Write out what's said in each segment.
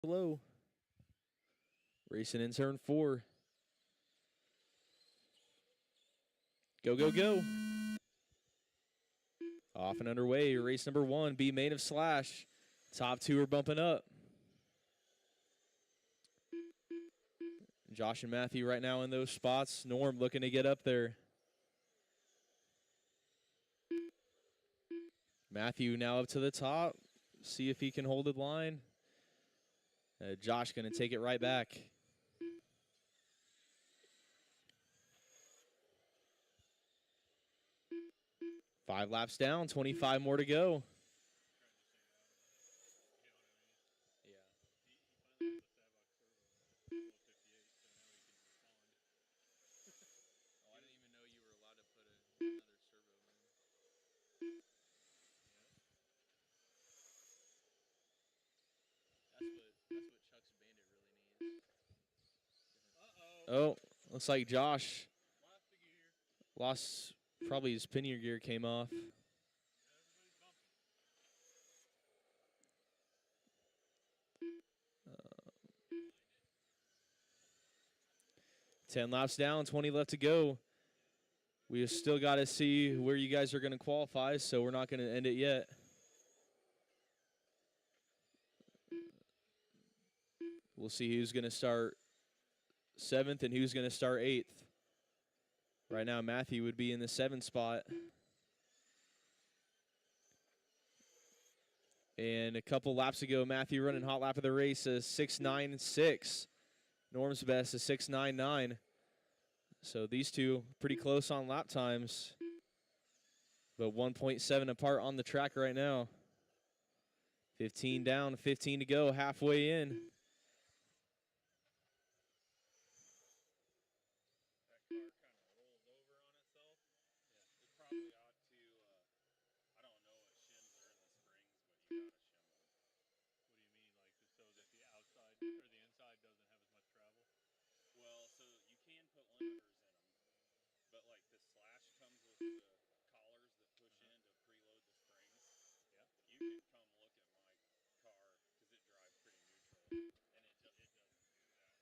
Hello. Racing in turn 4. Go, go, go. Off and underway. Race number 1, B main of Slash. Top 2 are bumping up. Josh and Matthew right now in those spots. Norm looking to get up there. Matthew now up to the top. See if he can hold the line. Josh going to take it right back. 5 laps down, 25 more to go. Oh, looks like Josh lost, probably his pinion gear came off. 10 laps down, 20 left to go. We still got to see where you guys are going to qualify, so we're not going to end it yet. We'll see who's going to start 7th and who's going to start 8th. Right now, Matthew would be in the 7th spot. And a couple laps ago, Matthew running hot lap of the race is 6.96. Norm's best is 6.99. So these two pretty close on lap times, but 1.7 apart on the track right now. 15 down, 15 to go, halfway in.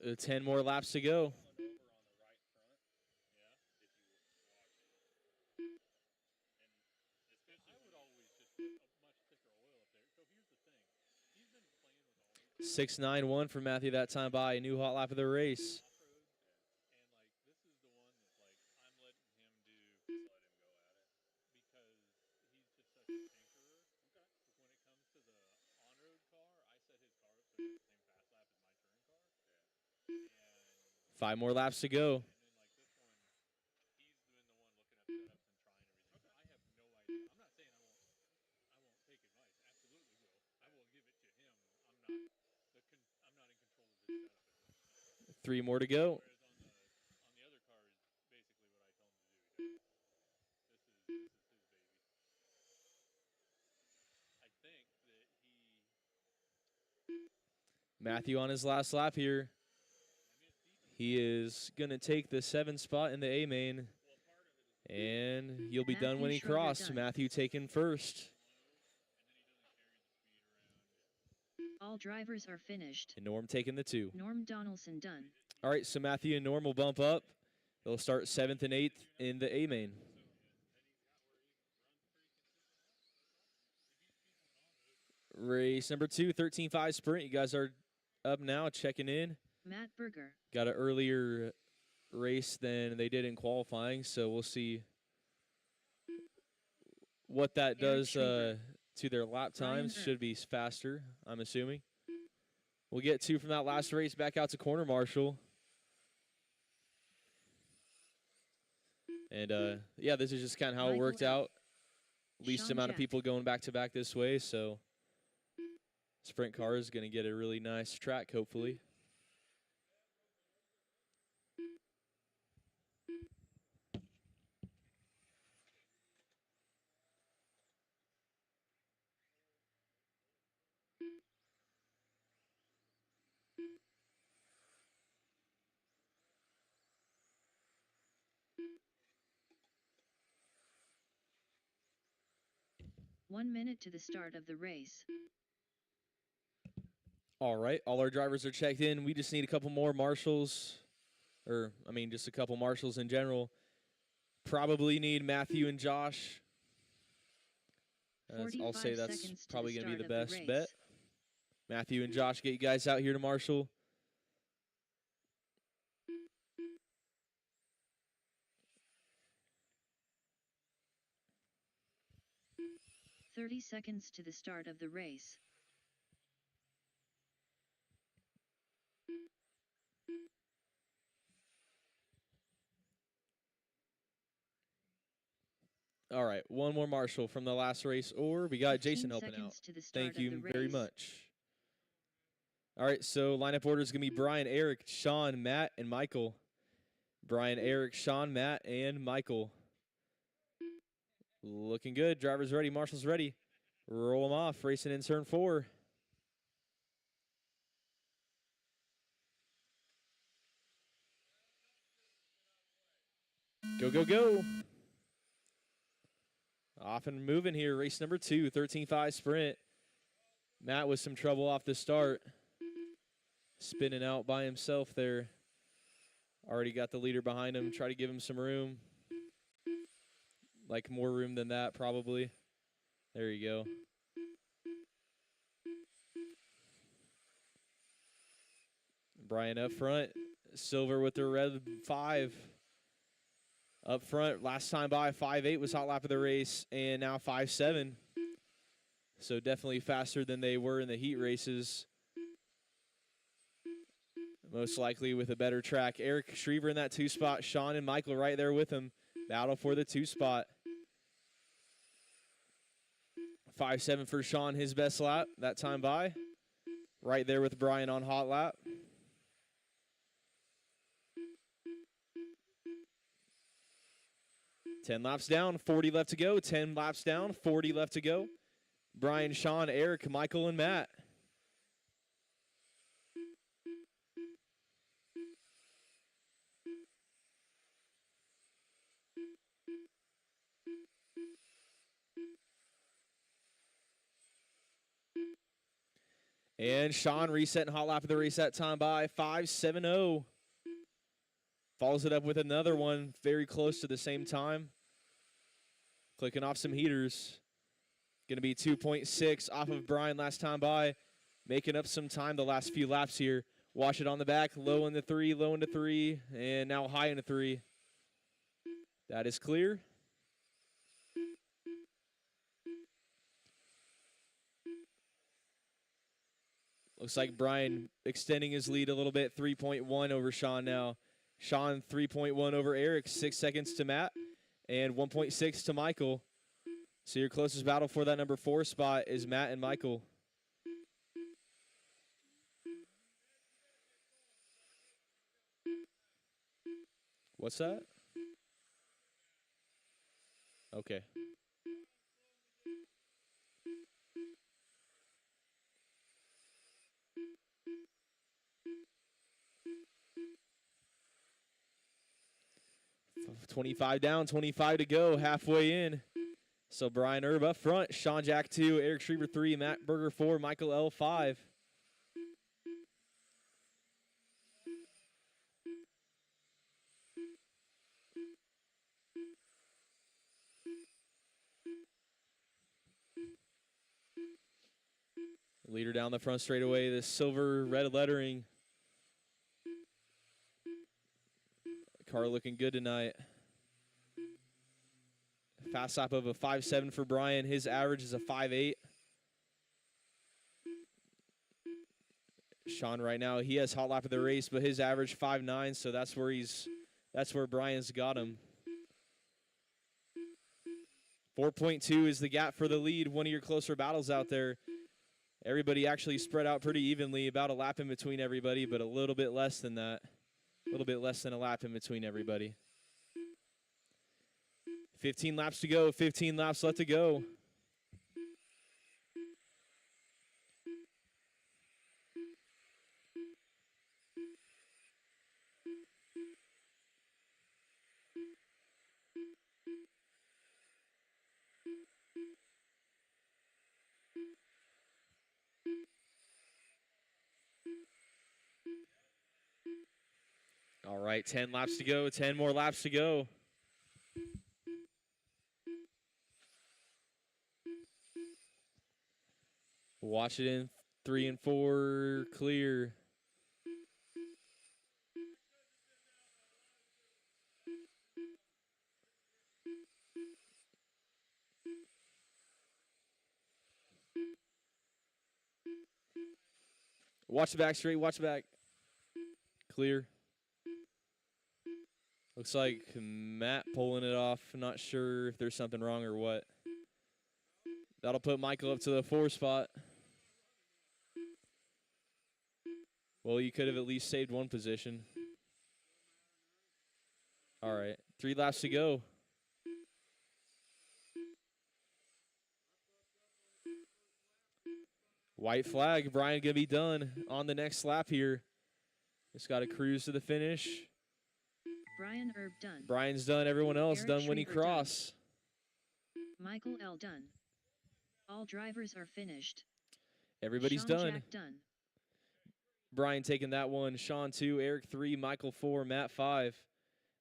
Uh, 10 more laps to go. Six nine one for Matthew that time by a new hot lap of the race. Five more laps to go. Three more to go. Matthew on his last lap here. He is going to take the 7th spot in the A main. And you'll be done when he crosses. Matthew taking first. All drivers are finished. And Norm taking the 2. Norm Donaldson done. All right, so Matthew and Norm will bump up. They'll start 7th and 8th in the A main. Race number 2, 13.5 sprint. You guys are up now, checking in. Matt Berger. Got an earlier race than they did in qualifying, so we'll see what that does to their lap times. Should be faster, I'm assuming. We'll get 2 from that last race back out to corner marshal. And, yeah, this is just kind of how it worked out. Least amount of people going back-to-back this way, so sprint car is going to get a really nice track, hopefully. One minute to the start of the race. All right, all our drivers are checked in. We just need a couple more marshals, or I mean, just a couple marshals in general. Probably need Matthew and Josh. I'll say that's probably going to be the best bet. Matthew and Josh, get you guys out here to marshal. "30 seconds to the start of the race. All right, one more marshal from the last race, or we got Jason helping out. Thank you very much. All right, so lineup order is going to be Brian, Eric, Sean, Matt, and Michael. Brian, Eric, Sean, Matt, and Michael. Looking good. Drivers ready. Marshals ready. Roll them off. Racing in turn 4. Go, go, go. Off and moving here. Race number 2, 13.5 sprint. Matt with some trouble off the start. Spinning out by himself there. Already got the leader behind him. Try to give him some room. Like more room than that, probably. There you go. Brian up front. Silver with the red 5. Up front, last time by, 5.8 was hot lap of the race, and now 5.7. So definitely faster than they were in the heat races. Most likely with a better track. Eric Schriever in that 2 spot. Sean and Michael right there with him. Battle for the 2 spot. 5.7 for Sean, his best lap that time by. Right there with Brian on hot lap. Ten laps down, 40 left to go. 10 laps down, 40 left to go. Brian, Sean, Eric, Michael, and Matt. And Sean resetting hot lap of the race that time by 5.70. Follows it up with another one very close to the same time. Clicking off some heaters. Going to be 2.6 off of Brian last time by. Making up some time the last few laps here. Watch it on the back. Low into 3, low into 3, and now high into 3. That is clear. Looks like Brian extending his lead a little bit, 3.1 over Sean now. Sean 3.1 over Eric, 6 seconds to Matt, and 1.6 to Michael. So your closest battle for that number 4 spot is Matt and Michael. What's that? Okay. $25 down, 25 to go, halfway in. So Brian Erb up front, Sean Jack 2, Eric Schriever 3, Matt Berger 4, Michael L 5. Leader down the front straightaway, the silver red lettering. Car looking good tonight. Fast lap of a 5.7 for Brian. His average is a 5.8. Sean right now, he has hot lap of the race, but his average 5.9, so that's where Brian's got him. 4.2 is the gap for the lead. One of your closer battles out there. Everybody actually spread out pretty evenly, about a lap in between everybody, but a little bit less than that. A little bit less than a lap in between everybody. 15 laps to go, 15 laps left to go. All right, 10 laps to go, 10 more laps to go. Watch it in 3 and 4, clear. Watch the back straight, watch the back. Clear. Looks like Matt pulling it off. Not sure if there's something wrong or what. That'll put Michael up to the 4 spot. Well, you could have at least saved 1 position. All right, 3 laps to go. White flag, Brian gonna be done on the next lap here. Just got to cruise to the finish. Brian Erb done. Brian's done, everyone else Eric done when he Schriever done. cross. Michael L. done. All drivers are finished. Everybody's Sean done. Jack done. Brian taking that one. Sean 2, Eric 3, Michael 4, Matt 5.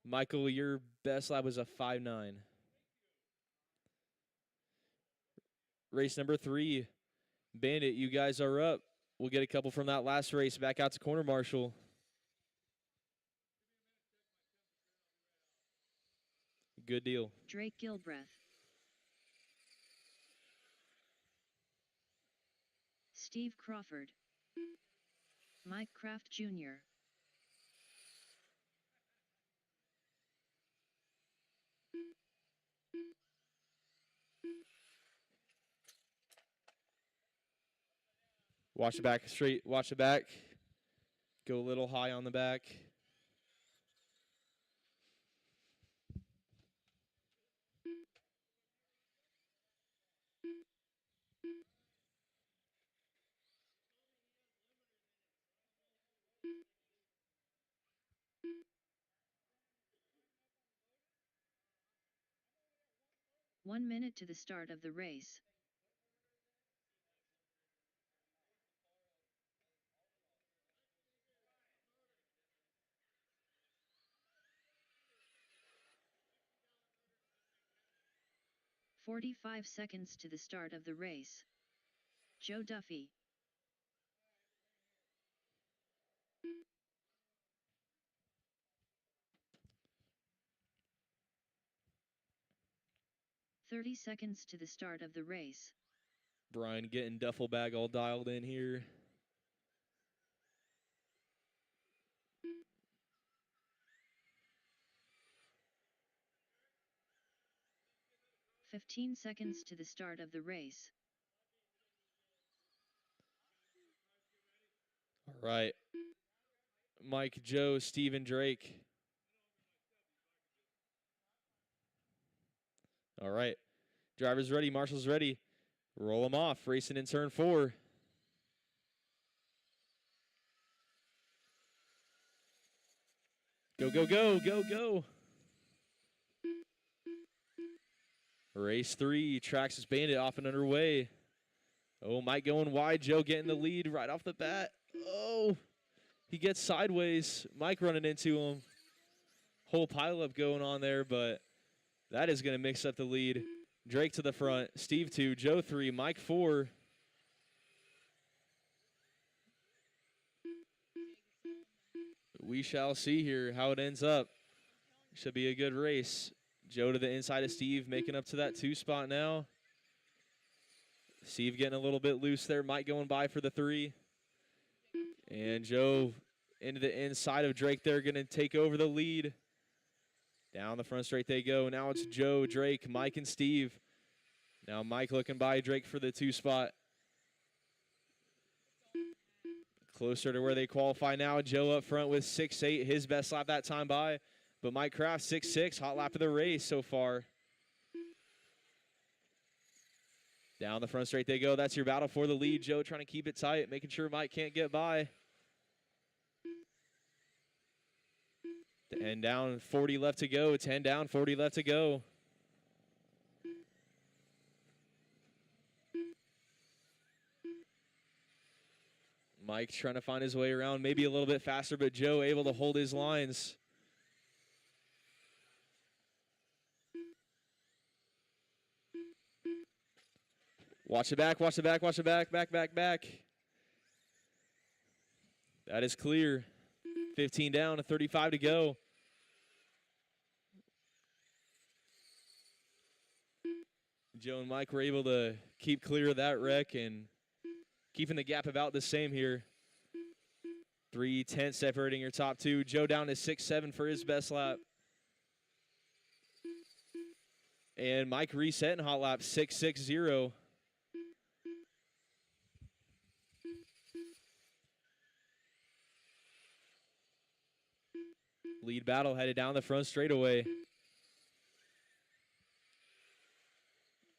Michael, your best lap was a 5.9. Race number 3. Bandit, you guys are up. We'll get a couple from that last race back out to corner marshal. Good deal. Drake Gilbreth. Steve Crawford. Mike Kraft Jr. Watch the back straight, watch the back. Go a little high on the back. One minute to the start of the race. "45 seconds to the start of the race. Joe Duffy. "30 seconds to the start of the race. Brian getting duffel bag all dialed in here. "15 seconds to the start of the race. All right. Mike, Joe, Steven, Drake. All right. Driver's ready, marshal's ready. Roll them off, racing in turn 4. Go, go, go, go, go. Race 3, Traxxas Bandit off and underway. Oh, Mike going wide, Joe getting the lead right off the bat. Oh, he gets sideways. Mike running into him. Whole pileup going on there, but that is going to mix up the lead. Drake to the front, Steve 2, Joe 3, Mike 4. We shall see here how it ends up. Should be a good race. Joe to the inside of Steve, making up to that 2 spot now. Steve getting a little bit loose there. Mike going by for the 3. And Joe into the inside of Drake there, going to take over the lead. Down the front straight they go. Now it's Joe, Drake, Mike, and Steve. Now Mike looking by Drake for the 2 spot. Closer to where they qualify now. Joe up front with 6.8, his best lap that time by. But Mike Kraft, 6.6, hot lap of the race so far. Down the front straight they go. That's your battle for the lead. Joe trying to keep it tight, making sure Mike can't get by. And down, 40 left to go. 10 down, 40 left to go. Mike trying to find his way around, maybe a little bit faster, but Joe able to hold his lines. Watch it back, watch it back, watch it back, back. That is clear. 15 down, 35 to go. Joe and Mike were able to keep clear of that wreck and keeping the gap about the same here. 3:10 separating your top two. Joe down to 6.7 for his best lap. And Mike reset in hot lap 6.60. Lead battle headed down the front straightaway.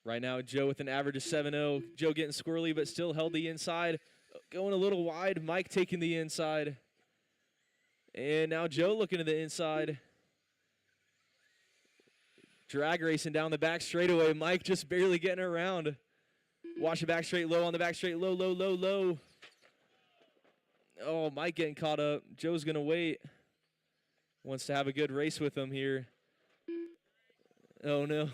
Right now, Joe with an average of 7.0. Joe getting squirrely, but still held the inside. Going a little wide. Mike taking the inside. And now Joe looking to the inside. Drag racing down the back straightaway. Mike just barely getting around. Watch the back straight low on the back straight. Low. Oh, Mike getting caught up. Joe's going to wait. Wants to have a good race with him here. Oh, no.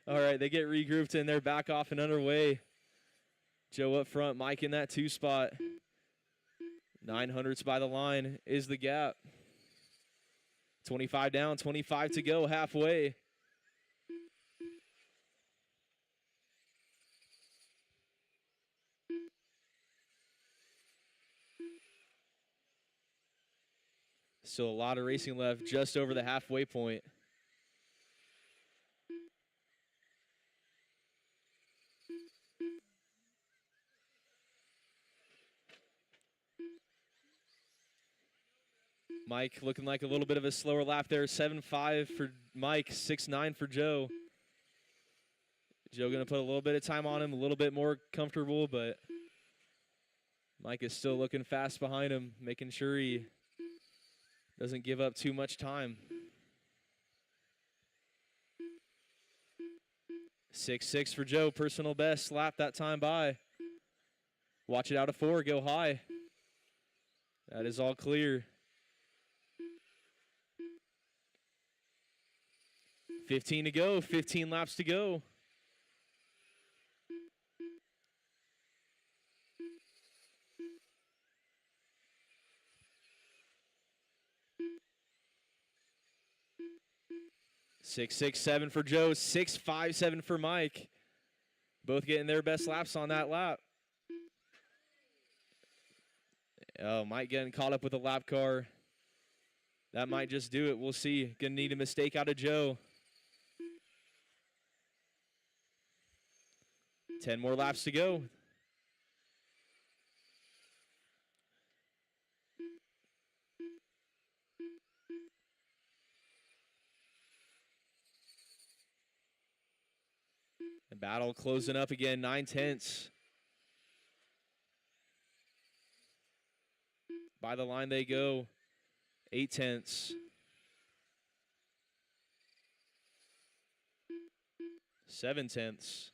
All right, they get regrouped and they're back off and underway. Joe up front, Mike in that 2 spot. 900ths by the line is the gap. 25 down, 25 to go, halfway. Still a lot of racing left, just over the halfway point. Mike looking like a little bit of a slower lap there. 7.5 for Mike, 6.9 for Joe. Joe going to put a little bit of time on him, a little bit more comfortable, but Mike is still looking fast behind him, making sure he doesn't give up too much time. 6.6 for Joe, personal best, slap that time by. Watch it out of 4, go high. That is all clear. 15 to go, 15 laps to go. Six, 7 for Joe, 6.57 for Mike. Both getting their best laps on that lap. Oh, Mike getting caught up with a lap car. That might just do it. We'll see. Gonna need a mistake out of Joe. 10 more laps to go. The battle closing up again, 9/10. By the line they go, 8/10. 7/10.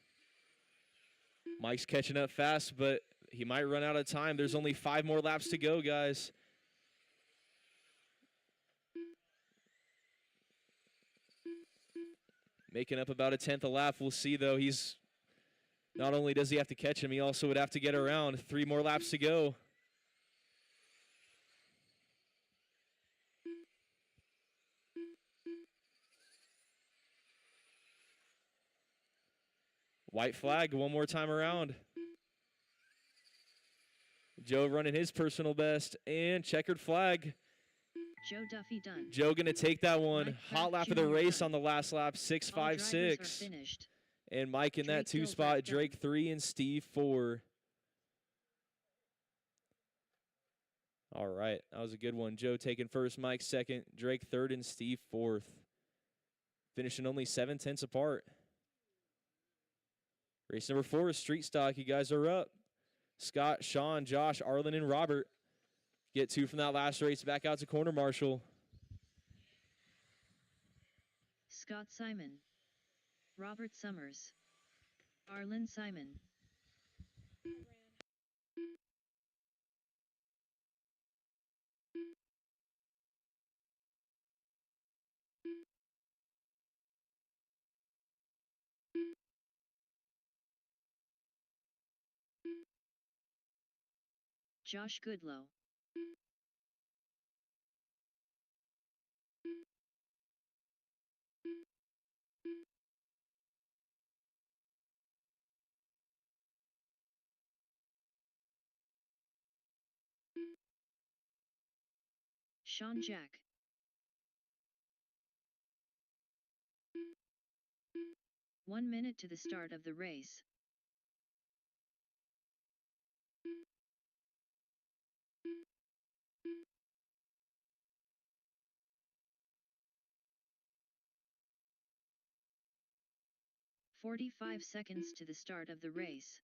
Mike's catching up fast, but he might run out of time. There's only 5 more laps to go, guys. Making up about a 10th a lap. We'll see, though. He's not only does he have to catch him, he also would have to get around. 3 more laps to go. White flag one more time around. Joe running his personal best and checkered flag. Joe Duffy done. Joe going to take that one. Mike Hot lap of the race on the last lap, 6.56. And Mike in that 2 spot, Drake 3 and Steve 4. All right, that was a good one. Joe taking first, Mike second, Drake third, and Steve fourth. Finishing only 7/10 apart. Race number 4 is Street Stock. You guys are up. Scott, Sean, Josh, Arlen, and Robert get 2 from that last race back out to corner marshal. Scott Simon. Robert Summers. Arlen Simon. Josh Goodlow. Sean Jack. One minute to the start of the race. "45 seconds to the start of the race.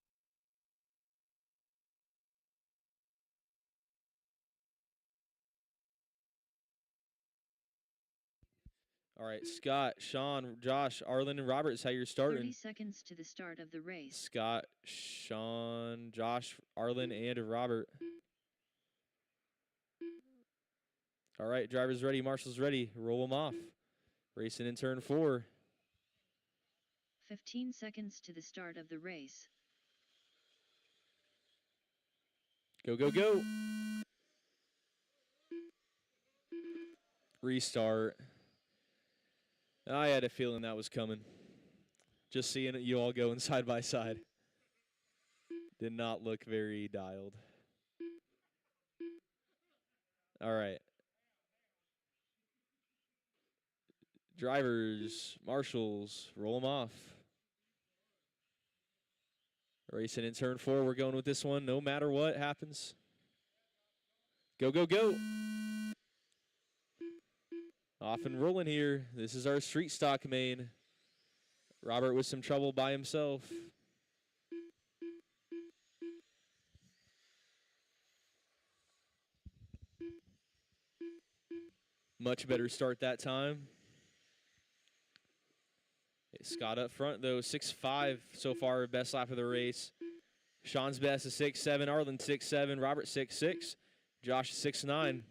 All right, Scott, Sean, Josh, Arlen, and Robert is how you're 30 starting. seconds to the start of the race. Scott, Sean, Josh, Arlen, and Robert. All right, drivers ready, marshals ready. Roll them off. Racing in turn 4. 15 seconds to the start of the race. Go, go, go. Restart. I had a feeling that was coming. Just seeing you all going side by side. Did not look very dialed. All right. Drivers, marshals, roll them off. Racing in turn 4. We're going with this one no matter what happens. Go, go, go. Off and rolling here. This is our street stock main. Robert with some trouble by himself. Much better start that time. Scott up front, though, 6.5 so far, best lap of the race. Sean's best is 6.7, Arlen 6.7, Robert 6.6, Josh 6.9.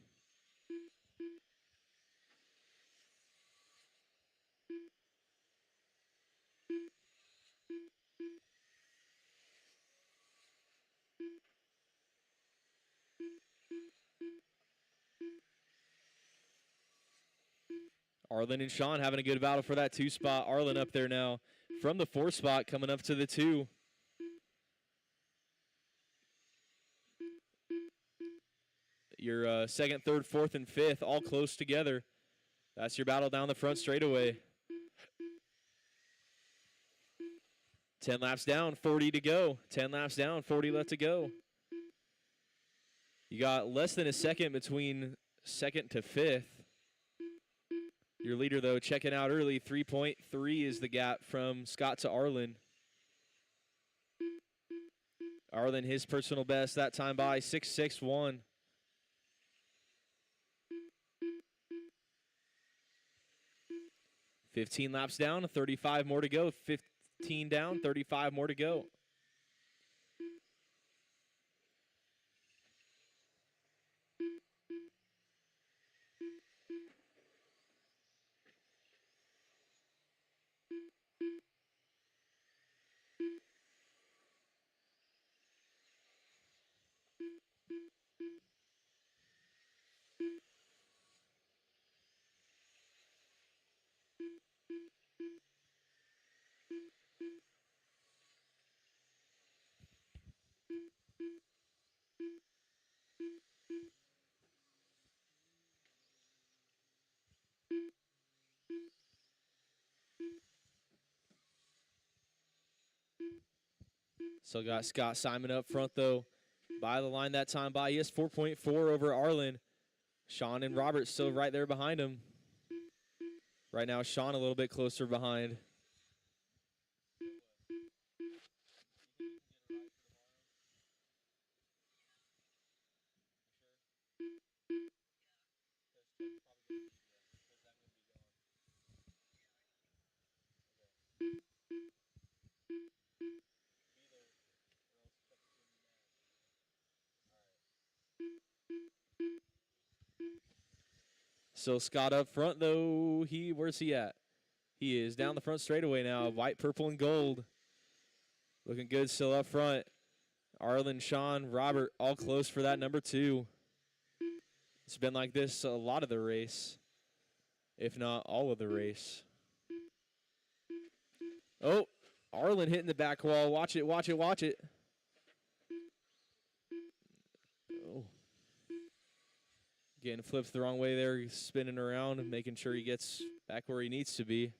Arlen and Sean having a good battle for that 2 spot. Arlen up there now from the 4 spot, coming up to the 2. Your 2nd, 3rd, 4th, and 5th all close together. That's your battle down the front straightaway. 10 laps down, 40 to go. 10 laps down, 40 left to go. You got less than a second between 2nd to 5th. Your leader, though, checking out early. 3.3 is the gap from Scott to Arlen. Arlen, his personal best that time by 6.61. "15 laps down, 35 more to go. 15 down, 35 more to go." Still got Scott Simon up front, though. By the line that time by. He has 4.4 over Arlen. Sean and Robert still right there behind him. Right now, Sean a little bit closer behind. So Scott up front, though. Where's he at? He is down the front straightaway now. White, purple, and gold. Looking good still up front. Arlen, Sean, Robert, all close for that number 2. It's been like this a lot of the race, if not all of the race. Oh, Arlen hitting the back wall. Watch it, watch it, watch it. Oh. Getting flipped the wrong way there, spinning around and making sure he gets back where he needs to be.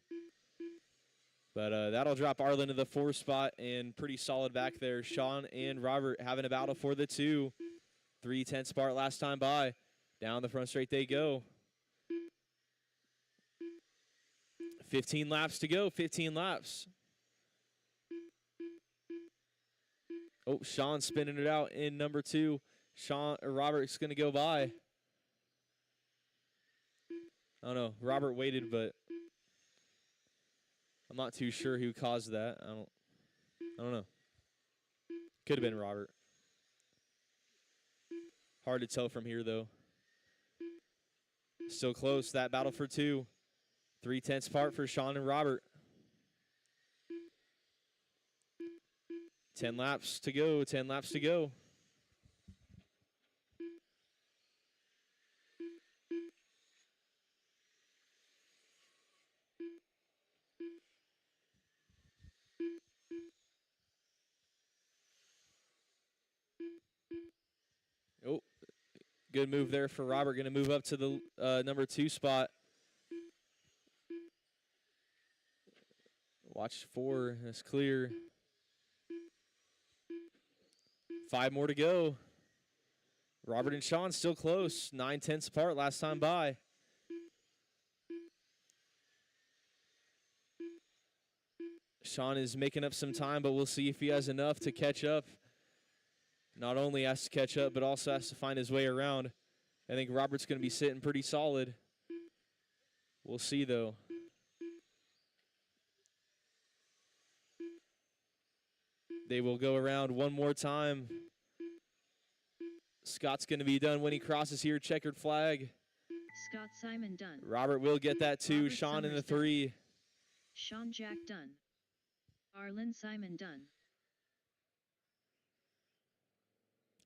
But that'll drop Arlen to the 4 spot, and pretty solid back there. Sean and Robert having a battle for the 2. 3/10 part last time by. Down the front straight they go. 15 laps to go, 15 laps. Oh, Sean spinning it out in number 2. Robert's going to go by. I don't know. Robert waited, but I'm not too sure who caused that. I don't know. Could have been Robert. Hard to tell from here, though. Still close. That battle for 2. 3/10 part for Sean and Robert. 10 laps to go. 10 laps to go. Oh, good move there for Robert. Going to move up to the number 2 spot. Watch 4. That's clear. 5 more to go. Robert and Sean still close. 9/10 apart last time by. Sean is making up some time, but we'll see if he has enough to catch up. Not only has to catch up, but also has to find his way around. I think Robert's going to be sitting pretty solid. We'll see, though. They will go around one more time. Scott's going to be done when he crosses here. Checkered flag. Scott Simon done. Robert will get that 2. Robert Sean Summers in the done. 3. Sean Jack done. Arlen Simon done.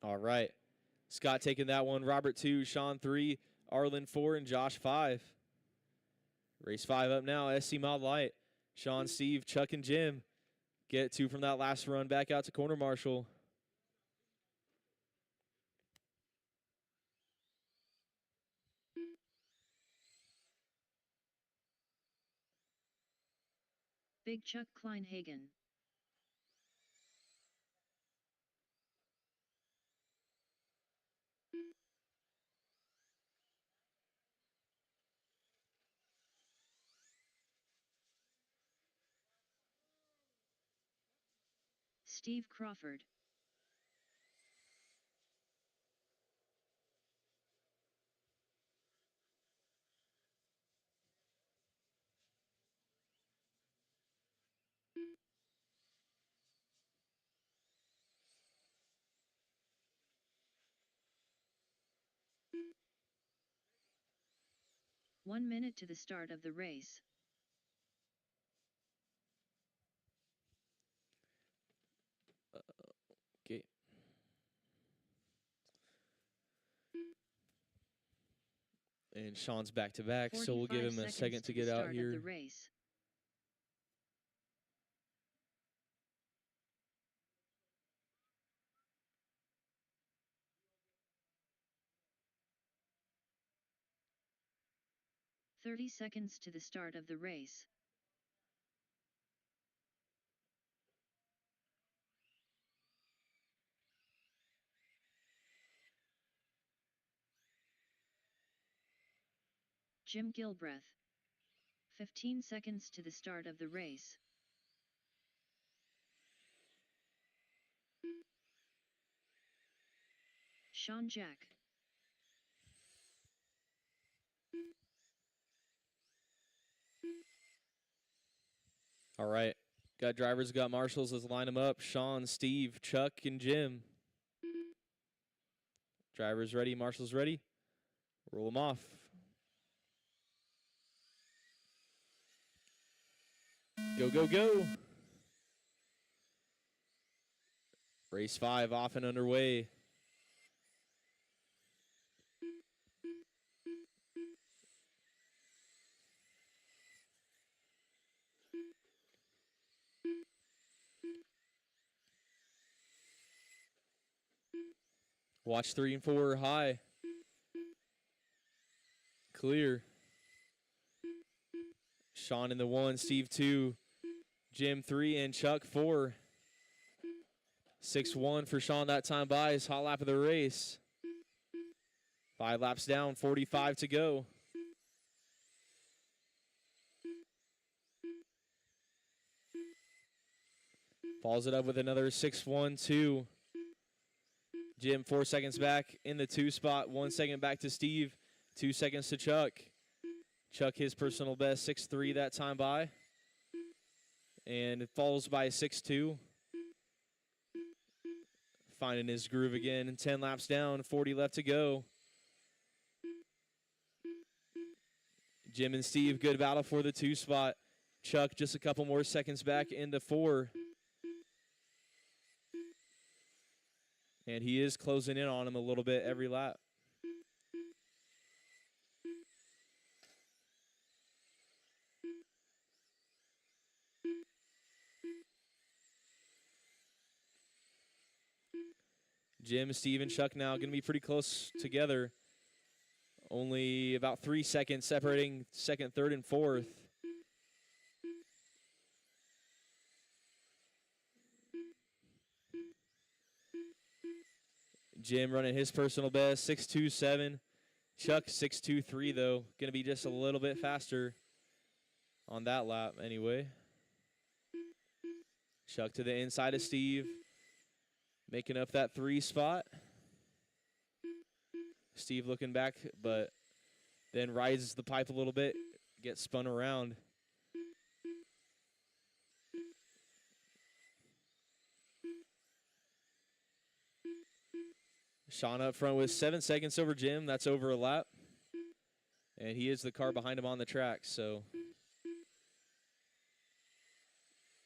All right. Scott taking that one. Robert 2, Sean 3, Arlen 4, and Josh 5. Race 5 up now. SC Mod Light. Sean, Steve, Chuck, and Jim get 2 from that last run back out to corner marshal. Big Chuck Kleinhagen. Steve Crawford. One minute to the start of the race. Okay. And Sean's back to back, so we'll give him a second to get out here. The race. "30 seconds to the start of the race. Jim Gilbreth. 15 seconds to the start of the race. Sean Jack. All right. Got drivers, got marshals. Let's line them up. Sean, Steve, Chuck, and Jim. Drivers ready, marshals ready. Roll them off. Go, go, go. Race 5 off and underway. Watch 3 and 4 high. Clear. Sean in the 1, Steve 2, Jim 3, and Chuck 4. 6-1 for Sean that time by his hot lap of the race. 5 laps down, 45 to go. Follows it up with another 6-1-2. Jim 4 seconds back in the 2 spot, 1 second back to Steve, 2 seconds to Chuck. Chuck his personal best, 6-3 that time by. And it falls by 6-2. Finding his groove again, and 10 laps down, 40 left to go. Jim and Steve, good battle for the 2 spot. Chuck just a couple more seconds back into 4. And he is closing in on him a little bit every lap. Jim, Steve, and Chuck now going to be pretty close together. Only about 3 seconds separating second, third, and fourth. Jim running his personal best, 6.27. Chuck, 6.23, though. Going to be just a little bit faster on that lap anyway. Chuck to the inside of Steve, making up that 3 spot. Steve looking back, but then rises the pipe a little bit, gets spun around. Sean up front with 7 seconds over Jim. That's over a lap. And he is the car behind him on the track, so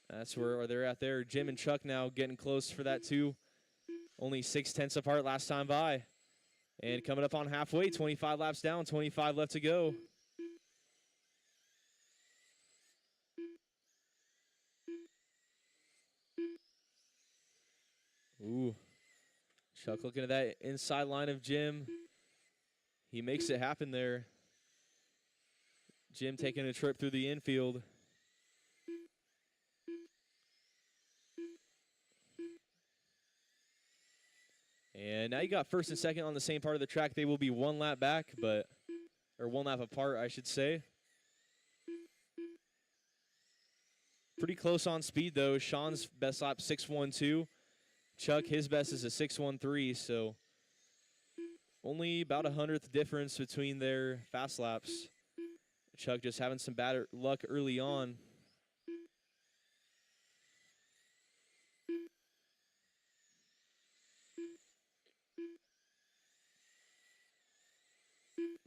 that's where they're at there. Jim and Chuck now getting close for that too. Only 0.6 apart last time by. And coming up on halfway, 25 laps down, 25 left to go. Ooh. Chuck looking at that inside line of Jim. He makes it happen there. Jim taking a trip through the infield. And now you got first and second on the same part of the track. They will be 1 lap back, or 1 lap apart, I should say. Pretty close on speed, though. Sean's best lap, 6.12. Chuck, his best is a 6.13, so only about 100th difference between their fast laps. Chuck just having some bad luck early on.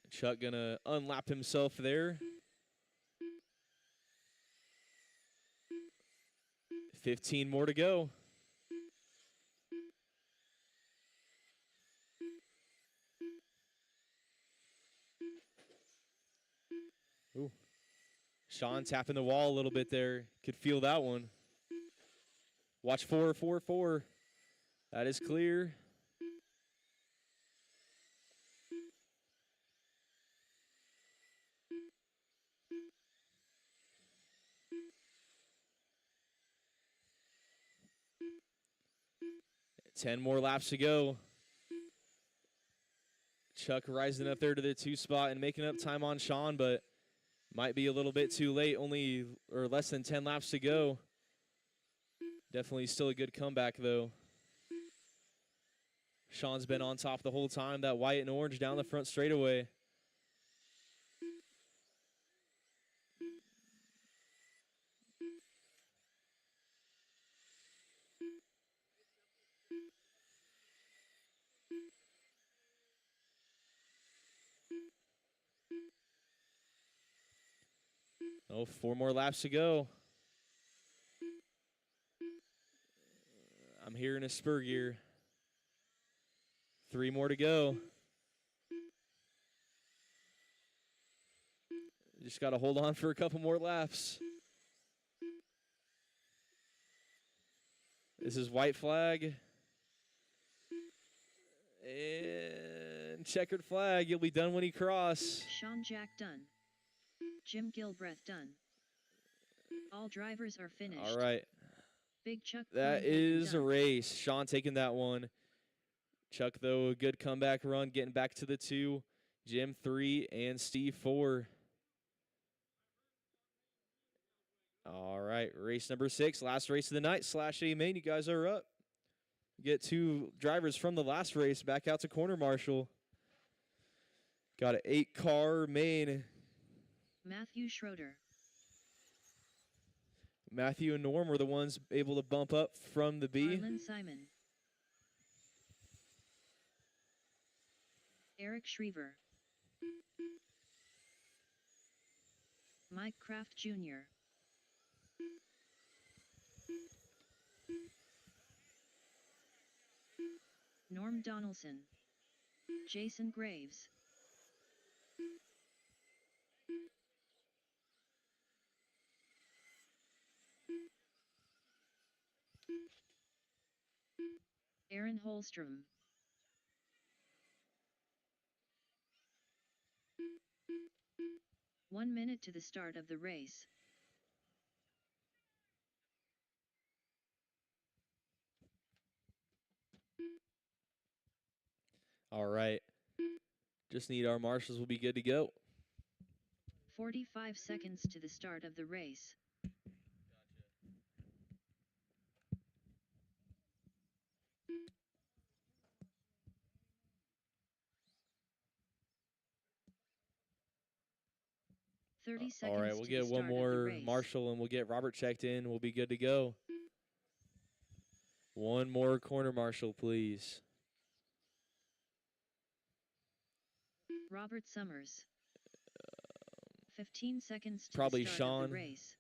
Chuck gonna unlap himself there. 15 more to go. Ooh. Sean tapping the wall a little bit there. Could feel that one. Watch 4, 4, 4. That is clear. Ten more laps to go. Chuck rising up there to the 2 spot and making up time on Sean, but might be a little bit too late. Only or less than 10 laps to go. Definitely still a good comeback, though. Sean's been on top the whole time. That white and orange down the front straightaway. Oh, 4 more laps to go. I'm I'm here in a spur gear. 3 more to go. Just got to hold on for a couple more laps. This is white flag. And checkered flag. You'll be done when he cross. Sean Jack done. Jim Gilbreth done. All drivers are finished. All right. Big Chuck. That is a race. Sean taking that one. Chuck, though, a good comeback run, getting back to the 2. Jim 3 and Steve 4. All right, race number 6, last race of the night. Slash A main, you guys are up. Get 2 drivers from the last race back out to corner marshal. Got an 8-car main. Matthew Schroeder. Matthew and Norm were the ones able to bump up from the B. Arlen Simon. Eric Schriever. Mike Kraft Jr. Norm Donaldson. Jason Graves. Aaron Holstrom. One minute to the start of the race. All right. Just need our marshals will be good to go. 45 seconds to the start of the race. All right, we'll get one more marshal and we'll get Robert checked in. We'll be good to go. One more corner marshal, please. Robert Summers. 15 seconds to probably the start Sean. of the race.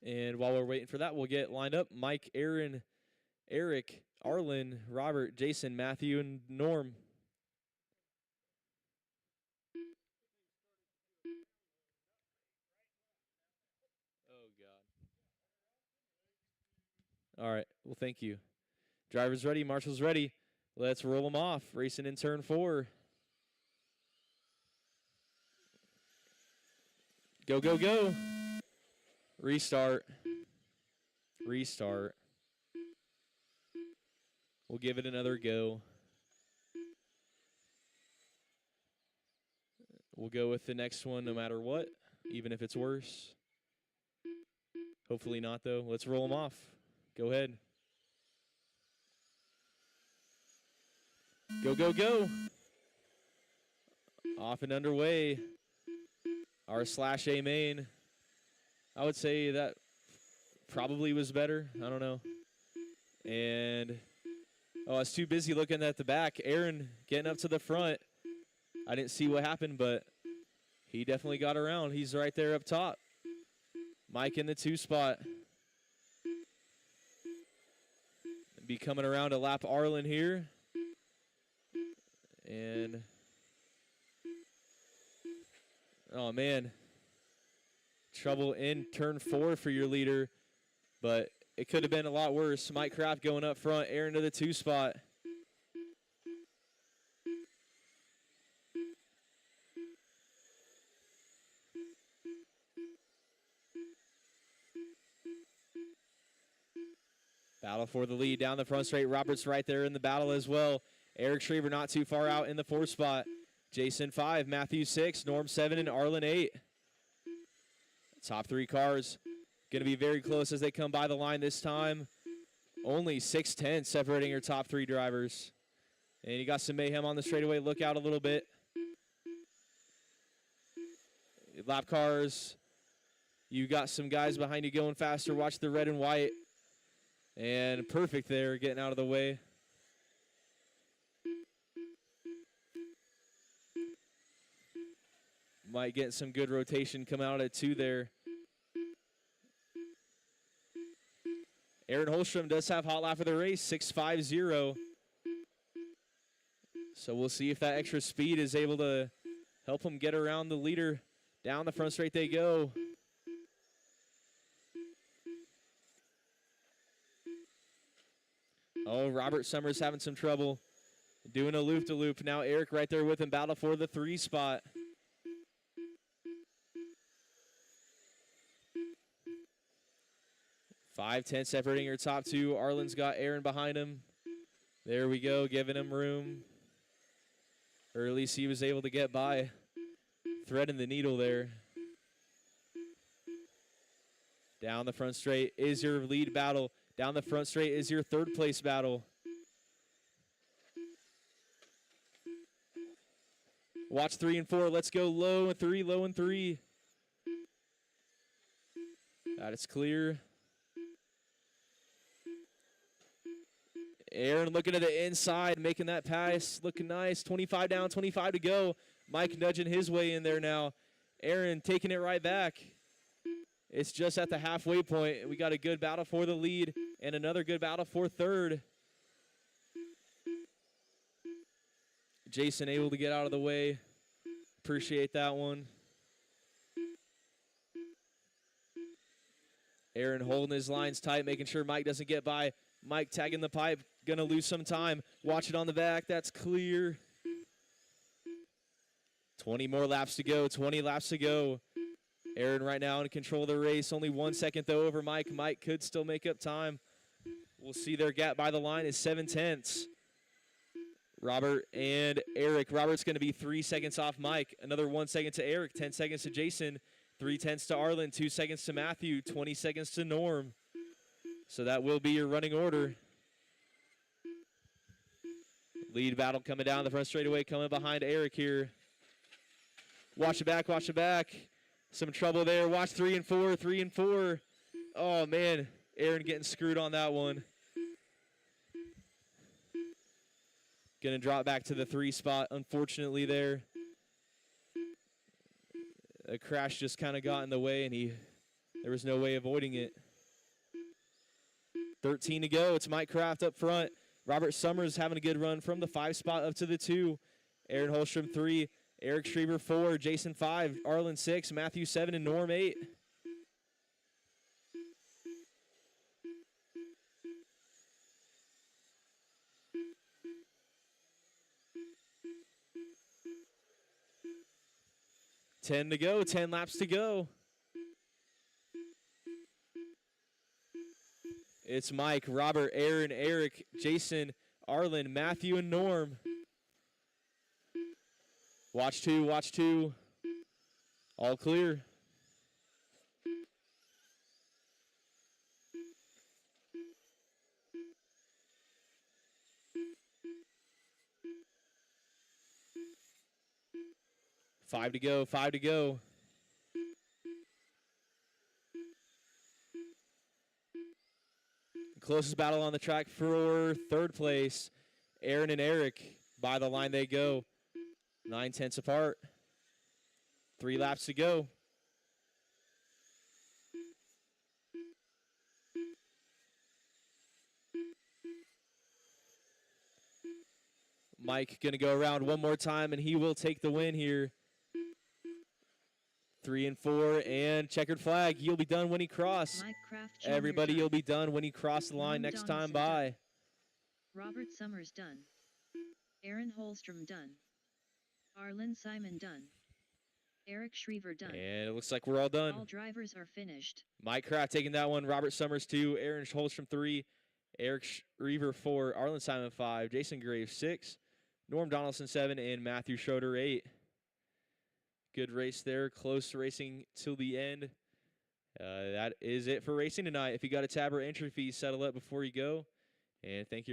And while we're waiting for that, we'll get lined up. Mike, Aaron, Eric, Arlen, Robert, Jason, Matthew, and Norm. Oh, God. All right. Well, thank you. Drivers ready. Marshals ready. Let's roll them off. Racing in turn 4. Go, go, go. Restart. Restart. We'll give it another go. We'll go with the next one no matter what, even if it's worse. Hopefully not, though. Let's roll them off. Go ahead. Go, go, go. Off and underway. Our slash A main. I would say that probably was better. I don't know. And, oh, I was too busy looking at the back. Aaron getting up to the front. I didn't see what happened, but he definitely got around. He's right there up top. Mike in the 2 spot. Be coming around to lap Arlen here. And, oh, man. Trouble in turn 4 for your leader, but it could have been a lot worse. Mike Kraft going up front, Aaron to the 2 spot. Battle for the lead down the front straight. Roberts right there in the battle as well. Eric Schriever not too far out in the 4 spot. Jason 5, Matthew 6, Norm 7, and Arlen 8. Top 3 cars going to be very close as they come by the line this time. Only 6:10 separating your top 3 drivers. And you got some mayhem on the straightaway. Look out a little bit. Lap cars. You got some guys behind you going faster. Watch the red and white. And perfect there, getting out of the way. Might get some good rotation come out at 2 there. Aaron Holstrom does have hot lap of the race, 6.50. So we'll see if that extra speed is able to help him get around the leader. Down the front straight they go. Oh, Robert Summers having some trouble doing a loop-to-loop. Now Eric right there with him, battle for the 3 spot. .510 separating her top 2. Arlen's got Aaron behind him. There we go, giving him room. Or at least he was able to get by, threading the needle there. Down the front straight is your lead battle. Down the front straight is your 3rd place battle. Watch 3 and 4. Let's go low and 3, low and 3. That is clear. Aaron looking to the inside, making that pass, looking nice. 25 down, 25 to go. Mike nudging his way in there now. Aaron taking it right back. It's just at the halfway point. We got a good battle for the lead and another good battle for 3rd. Jason able to get out of the way. Appreciate that one. Aaron holding his lines tight, making sure Mike doesn't get by. Mike tagging the pipe, gonna lose some time. Watch it on the back, that's clear. 20 more laps to go, 20 laps to go. Aaron right now in control of the race. Only 1 second though over Mike. Mike could still make up time. We'll see their gap by the line is 7/10. Robert and Eric. Robert's going to be 3 seconds off Mike. Another 1 second to Eric. 10 seconds to Jason. 3/10 to Arlen. 2 seconds to Matthew. 20 seconds to Norm. So that will be your running order. Lead battle coming down the front straightaway, coming behind Eric here. Watch it back, watch it back. Some trouble there. Watch 3 and 4, 3 and 4. Oh, man. Aaron getting screwed on that one. Going to drop back to the 3 spot, unfortunately, there. A crash just kind of got in the way, and there was no way avoiding it. 13 to go. It's Mike Kraft up front. Robert Summers having a good run from the 5 spot up to the 2. Aaron Holstrom 3. Eric Schreiber 4. Jason 5. Arlen 6. Matthew 7. And Norm 8. $10 to go. 10 laps to go. It's Mike, Robert, Aaron, Eric, Jason, Arlen, Matthew, and Norm. Watch 2, watch 2. All clear. Five to go, 5 to go. Closest battle on the track for 3rd place. Aaron and Eric, by the line they go. 9/10 apart. 3 laps to go. Mike going to go around one more time, and he will take the win here. 3 and 4, and checkered flag. You'll be done when he cross. Everybody, you'll be done when he cross the line next time by. Robert Summers done. Aaron Holstrom done. Arlen Simon done. Eric Schreiber done. And it looks like we're all done. All drivers are finished. Mike Kraft taking that one. Robert Summers 2. Aaron Holstrom 3. Eric Schreiber 4. Arlen Simon 5. Jason Graves 6. Norm Donaldson 7. And Matthew Schroeder 8. Good race there. Close racing till the end. That is it for racing tonight. If you got a tab or entry fee, settle up before you go. And thank you